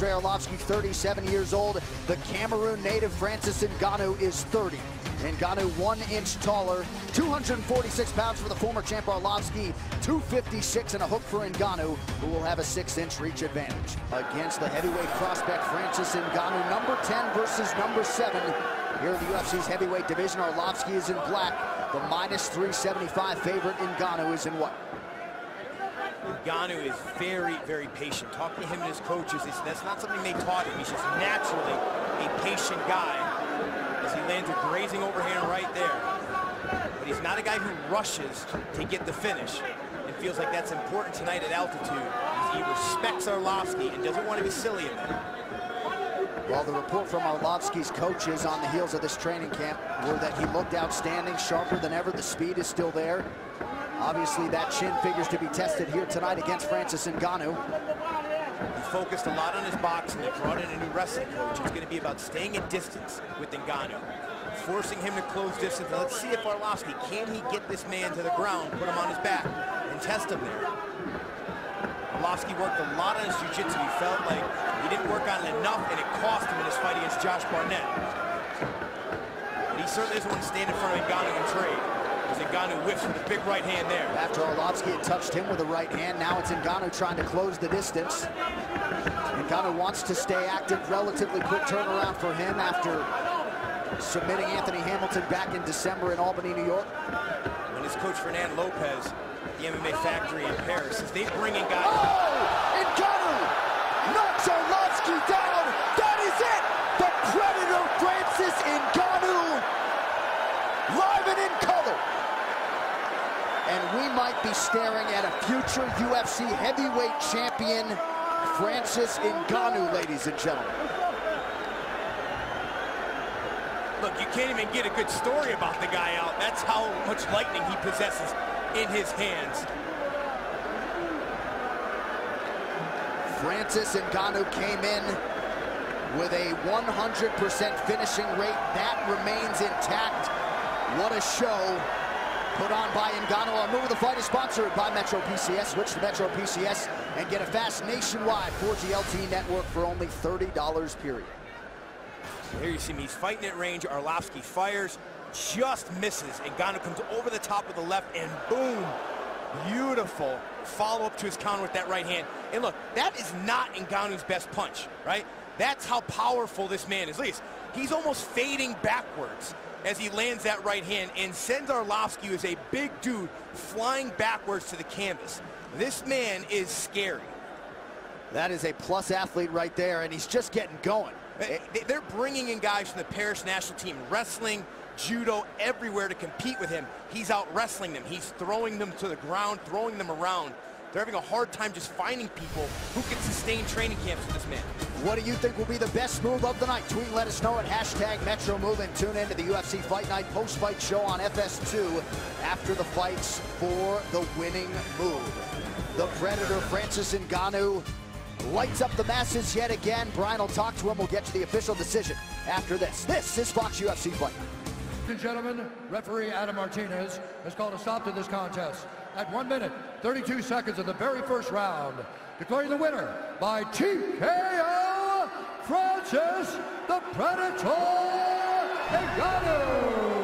Andrei Arlovski, 37 years old. The Cameroon native Francis Ngannou is 30. Ngannou 1 inch taller, 246 pounds for the former champ Arlovski, 256 and a hook for Ngannou, who will have a 6-inch reach advantage. Against the heavyweight prospect Francis Ngannou, number 10 versus number 7. Here in the UFC's heavyweight division, Arlovski is in black. The -375 favorite Ngannou is in white. Ngannou is very, very patient. Talking to him and his coaches, that's not something they taught him. He's just naturally a patient guy as he lands a grazing overhand right there. But he's not a guy who rushes to get the finish and feels like that's important tonight at altitude. He respects Arlovski and doesn't want to be silly in there. Well, the report from Arlovski's coaches on the heels of this training camp were that he looked outstanding, sharper than ever. The speed is still there. Obviously, that chin figures to be tested here tonight against Francis Ngannou. He focused a lot on his boxing. They brought in a new wrestling coach. It's going to be about staying at distance with Ngannou, forcing him to close distance. Now, let's see if Arlovski, can he get this man to the ground, put him on his back, and test him there. Arlovski worked a lot on his jiu-jitsu. He felt like he didn't work on it enough, and it cost him in his fight against Josh Barnett. But he certainly doesn't want to stand in front of Ngannou and trade. Ngannou whiffs with a big right hand there. After Arlovski had touched him with a right hand, now it's Ngannou trying to close the distance. Ngannou wants to stay active, relatively quick turnaround for him after submitting Anthony Hamilton back in December in Albany, New York. When his coach Fernand Lopez, the MMA factory in Paris, as they bring in guys. Oh! Ngannou knocks Arlovski down. That is it! The Predator Francis Ngannou, live and in color. And we might be staring at a future UFC heavyweight champion, Francis Ngannou, ladies and gentlemen. Look, you can't even get a good story about the guy out. That's how much lightning he possesses in his hands. Francis Ngannou came in with a 100% finishing rate. That remains intact. What a show put on by Ngannou. Our move of the fight is sponsored by Metro PCS. Switch to Metro PCS and get a fast nationwide 4G LTE network for only $30 period. Here you see me, he's fighting at range. Arlovski fires, just misses. Ngannou comes over the top with the left, and boom, beautiful follow-up to his counter with that right hand. And look, that is not Ngannou's best punch, right? That's how powerful this man is. Look, he's almost fading backwards as he lands that right hand and sends Arlovski, who is a big dude, flying backwards to the canvas. This man is scary. That is a plus athlete right there, and he's just getting going. They're bringing in guys from the Paris national team, wrestling, judo, everywhere to compete with him. He's out wrestling them. He's throwing them to the ground, throwing them around. They're having a hard time just finding people who can sustain training camps with this man. What do you think will be the best move of the night? Tweet and let us know at #MetroMove, and tune in to the UFC Fight Night post-fight show on FS2 after the fights for the winning move. The Predator, Francis Ngannou, lights up the masses yet again. Brian will talk to him. We'll get to the official decision after this. This is Fox UFC Fight. Ladies and gentlemen, referee Adam Martinez has called a stop to this contest at 1 minute, 32 seconds of the very first round, declaring the winner by TKO, Francis the Predator Ngannou.